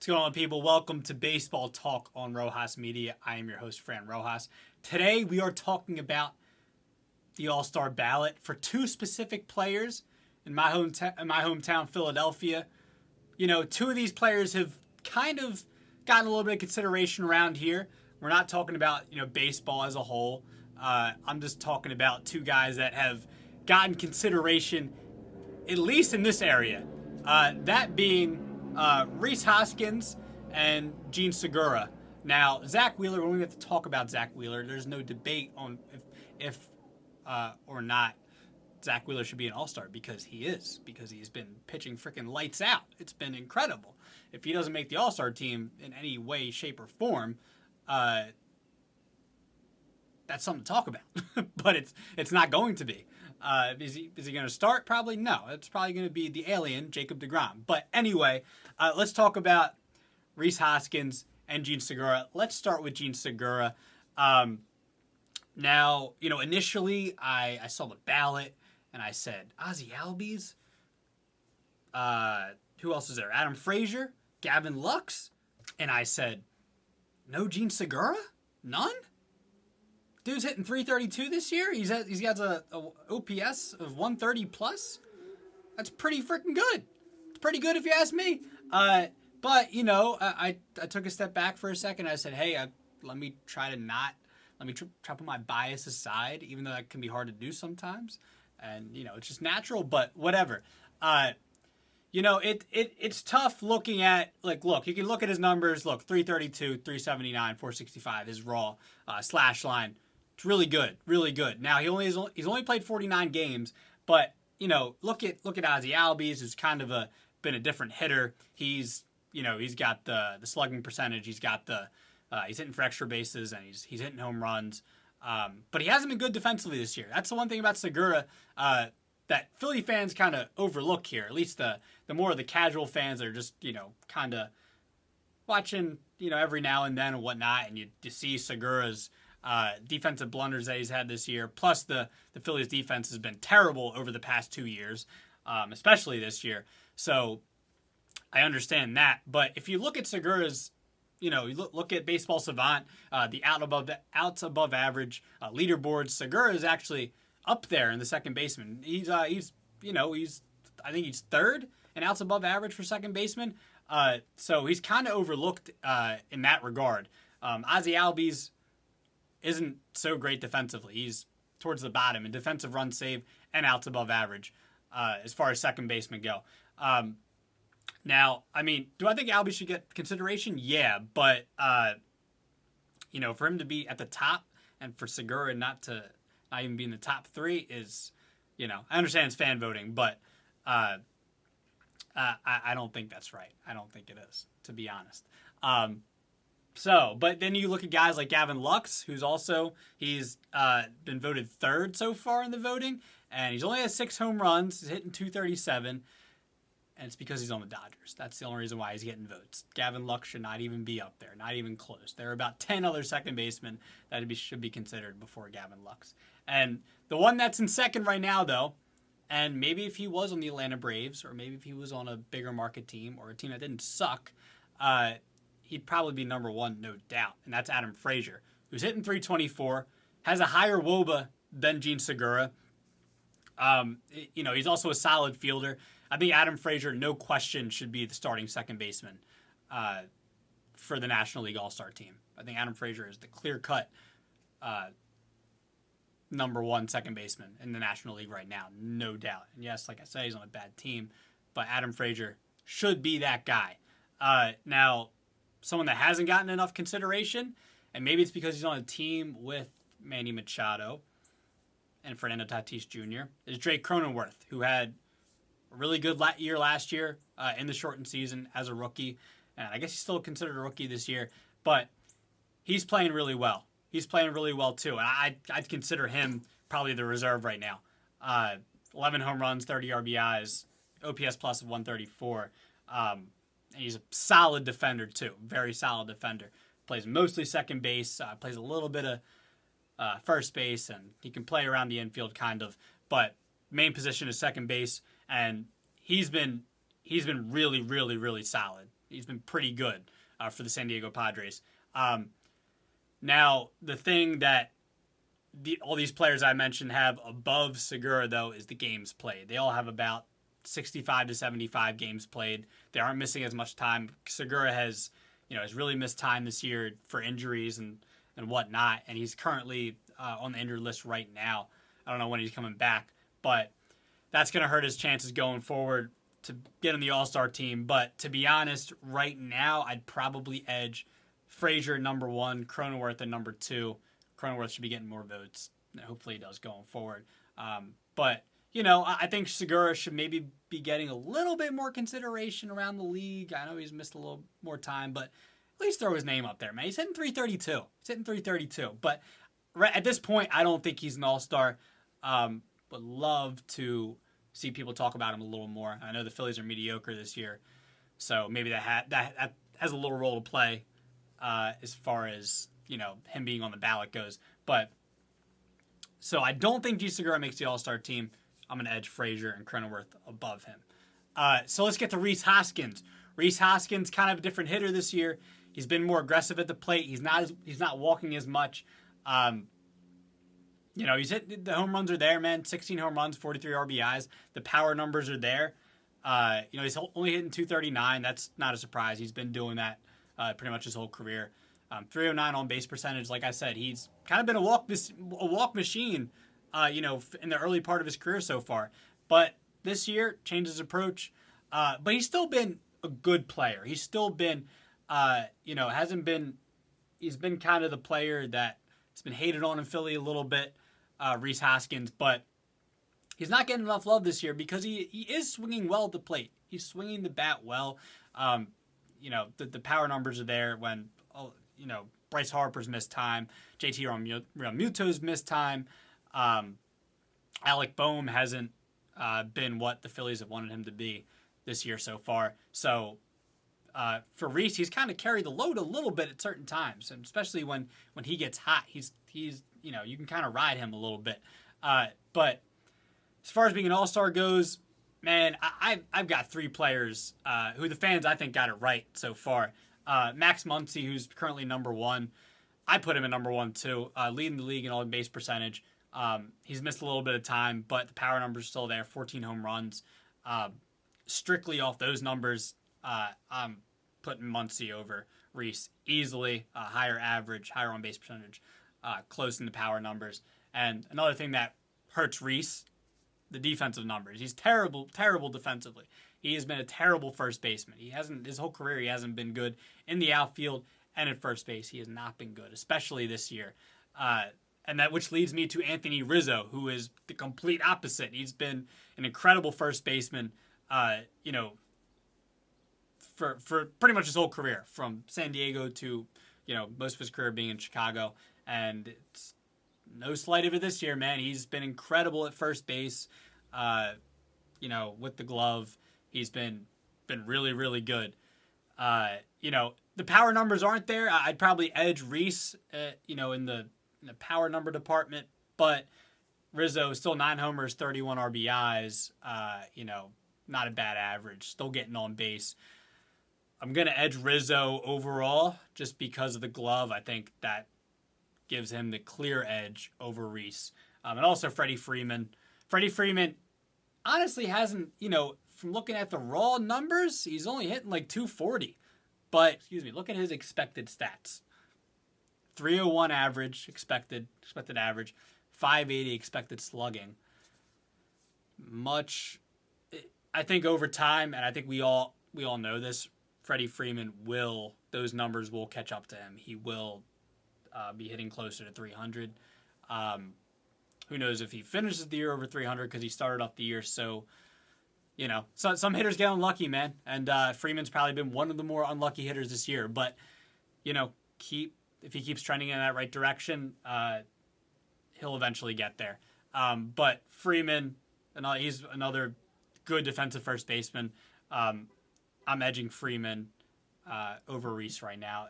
What's going on, people? Welcome to Baseball Talk on Rojas Media. I am your host, Fran Rojas. Today, we are talking about the All-Star ballot for two specific players in my hometown, Philadelphia. You know, two of these players have kind of gotten a little bit of consideration around here. We're not talking about, baseball as a whole. I'm just talking about two guys that have gotten consideration, at least in this area. That being Rhys Hoskins and Jean Segura. Now, Zach Wheeler, when we have to talk about Zach Wheeler, there's no debate on if or not Zach Wheeler should be an all-star, because he is, because he's been pitching freaking lights out. It's been incredible. If he doesn't make the all-star team in any way, shape, or form, that's something to talk about. But it's not going to be. Is he going to start? Probably no. It's probably going to be the alien, Jacob deGrom. But anyway, let's talk about Rhys Hoskins and Jean Segura. Let's start with Jean Segura. Now, initially I saw the ballot and I said, Ozzie Albies? Who else is there? Adam Frazier? Gavin Lux? And I said, no Jean Segura? None? Dude's hitting 332 this year. He's got a OPS of 130 plus. That's pretty freaking good. It's pretty good if you ask me. But I took a step back for a second. I said, hey, let me try to put my bias aside, even though that can be hard to do sometimes. And it's just natural. But whatever. It's tough looking at, look, you can look at his numbers. Look, 332, 379, 465, his raw slash line. It's really good, really good. Now he's only played 49 games, but look at Ozzie Albies, who's kind of been a different hitter. He's got the slugging percentage, he's hitting for extra bases, and he's hitting home runs. But he hasn't been good defensively this year. That's the one thing about Segura that Philly fans kind of overlook here. At least the more of the casual fans that are just kind of watching every now and then and whatnot, and you see Segura's defensive blunders that he's had this year, plus the Phillies defense has been terrible over the past 2 years, especially this year. So I understand that. But if you look at Segura's, you look at Baseball Savant, the outs above average leaderboards, Segura is actually up there in the second baseman. I think he's third in outs above average for second baseman. So he's kind of overlooked in that regard. Ozzie Albies isn't so great defensively. He's towards the bottom in defensive run save and outs above average as far as second basemen go. Now, do I think Albie should get consideration? Yeah, but for him to be at the top and for Segura not even be in the top three is, I understand it's fan voting, but I don't think that's right. I don't think it is, to be honest. But then you look at guys like Gavin Lux, he's been voted third so far in the voting, and he's only had 6 home runs. He's hitting 237, and it's because he's on the Dodgers. That's the only reason why he's getting votes. Gavin Lux should not even be up there, not even close. There are about 10 other second basemen that should be considered before Gavin Lux. And the one that's in second right now, though, and maybe if he was on the Atlanta Braves, or maybe if he was on a bigger market team or a team that didn't suck, he'd probably be number one, no doubt, and that's Adam Frazier, who's hitting 324, has a higher WOBA than Jean Segura. He's also a solid fielder. I think Adam Frazier, no question, should be the starting second baseman for the National League All-Star team. I think Adam Frazier is the clear-cut number one second baseman in the National League right now, no doubt. And yes, like I said, he's on a bad team, but Adam Frazier should be that guy. Now, someone that hasn't gotten enough consideration, and maybe it's because he's on a team with Manny Machado and Fernando Tatis Jr., is Drake Cronenworth, who had a really good year last year in the shortened season as a rookie. And I guess he's still considered a rookie this year, but he's playing really well. He's playing really well, too. And I'd consider him probably the reserve right now. 11 home runs, 30 RBIs, OPS plus of 134. And he's a solid defender, too. Very solid defender. Plays mostly second base, plays a little bit of first base, and he can play around the infield kind of. But main position is second base, and he's been really, really, really solid. He's been pretty good for the San Diego Padres. Now, the thing that all these players I mentioned have above Segura, though, is the games played. They all have about 65 to 75 games played. They aren't missing as much time. Segura has really missed time this year for injuries and whatnot, and he's currently on the injured list right now. I don't know when he's coming back, but that's going to hurt his chances going forward to get on the All-Star team. But to be honest, right now, I'd probably edge Frazier at number 1, Cronenworth at number 2. Cronenworth should be getting more votes. Hopefully he does going forward. But, I think Segura should maybe be getting a little bit more consideration around the league. I know he's missed a little more time, but at least throw his name up there, man. He's hitting 332. But at this point, I don't think he's an all-star. Would love to see people talk about him a little more. I know the Phillies are mediocre this year, so maybe that has a little role to play as far as him being on the ballot goes. But so I don't think Jean Segura makes the all-star team. I'm going to edge Frazier and Cronenworth above him. So let's get to Rhys Hoskins. Rhys Hoskins, kind of a different hitter this year. He's been more aggressive at the plate. He's not walking as much. He's hit, the home runs are there, man. 16 home runs, 43 RBIs. The power numbers are there. He's only hitting 239. That's not a surprise. He's been doing that pretty much his whole career. 309 on base percentage. Like I said, he's kind of been a walk machine, in the early part of his career so far. But this year, changed his approach. But he's still been a good player. He's still been, he's been kind of the player that has been hated on in Philly a little bit, Rhys Hoskins. But he's not getting enough love this year because he is swinging well at the plate. He's swinging the bat well. The power numbers are there when, Bryce Harper's missed time. JT Realmuto's missed time. Alec Boehm hasn't been what the Phillies have wanted him to be this year so far. So for Rhys, he's kind of carried the load a little bit at certain times, and especially when he gets hot, he's you can kind of ride him a little bit. But as far as being an all-star goes, man, I've got 3 players who the fans I think got it right so far. Max Muncy, who's currently number 1. I put him at number 1 too, leading the league in on base percentage. He's missed a little bit of time, but the power numbers are still there. 14 home runs. Strictly off those numbers, I'm putting Muncy over Rhys easily. Higher average, higher on base percentage, close in the power numbers. And another thing that hurts Rhys, the defensive numbers. He's terrible defensively. He has been a terrible first baseman. His whole career, he hasn't been good in the outfield and at first base. He has not been good, especially this year. And that which leads me to Anthony Rizzo, who is the complete opposite. He's been an incredible first baseman, for pretty much his whole career, from San Diego to, most of his career being in Chicago. And it's no slight of it this year, man. He's been incredible at first base, with the glove. He's been really, really good. The power numbers aren't there. I'd probably edge Rhys, in the power number department, but Rizzo is still 9 homers, 31 RBIs, not a bad average, still getting on base. I'm going to edge Rizzo overall just because of the glove. I think that gives him the clear edge over Rhys. And also Freddie Freeman. Freddie Freeman honestly hasn't, from looking at the raw numbers, he's only hitting like 240. But, look at his expected stats. 301 average, expected average, 580 expected slugging. I think over time, and I think we all know this, Freddie Freeman those numbers will catch up to him. He will be hitting closer to 300. Who knows if he finishes the year over 300 because he started off the year so some hitters get unlucky, man. And Freeman's probably been one of the more unlucky hitters this year. But, if he keeps trending in that right direction, he'll eventually get there. But Freeman, he's another good defensive first baseman. I'm edging Freeman over Rhys right now,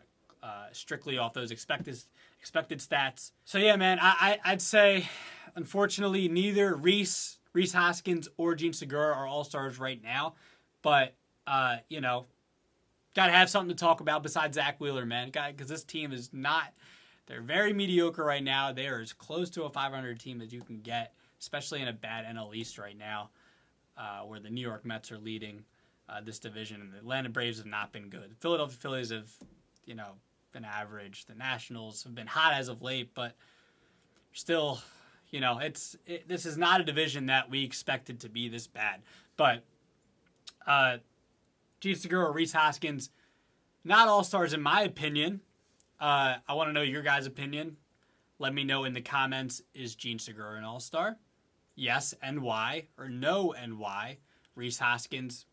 strictly off those expected stats. So yeah, man, I'd say, unfortunately, neither Rhys Hoskins or Jean Segura are all-stars right now. But, Got to have something to talk about besides Zach Wheeler, man. Because this team is not, they're very mediocre right now. They are as close to a 500 team as you can get, especially in a bad NL East right now, where the New York Mets are leading this division, and the Atlanta Braves have not been good. The Philadelphia Phillies have, been average. The Nationals have been hot as of late, but still, this is not a division that we expected to be this bad. But Jean Segura, Rhys Hoskins, not all-stars in my opinion. I want to know your guys' opinion. Let me know in the comments, is Jean Segura an all-star? Yes, and why? Or no, and why? Rhys Hoskins,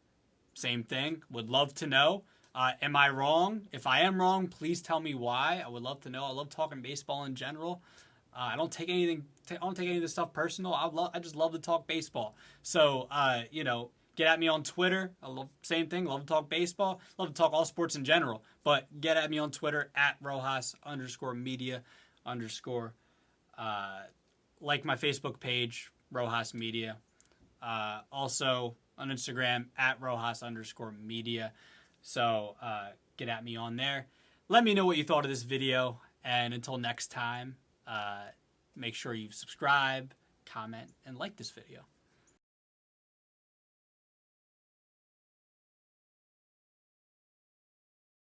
same thing. Would love to know. Am I wrong? If I am wrong, please tell me why. I would love to know. I love talking baseball in general. I don't take any of this stuff personal. I just love to talk baseball. So, get at me on Twitter. Same thing. Love to talk baseball. Love to talk all sports in general. But get at me on Twitter at Rojas_media_. Like my Facebook page, Rojas Media. Also on Instagram at Rojas_media. So get at me on there. Let me know what you thought of this video. And until next time, make sure you subscribe, comment, and like this video.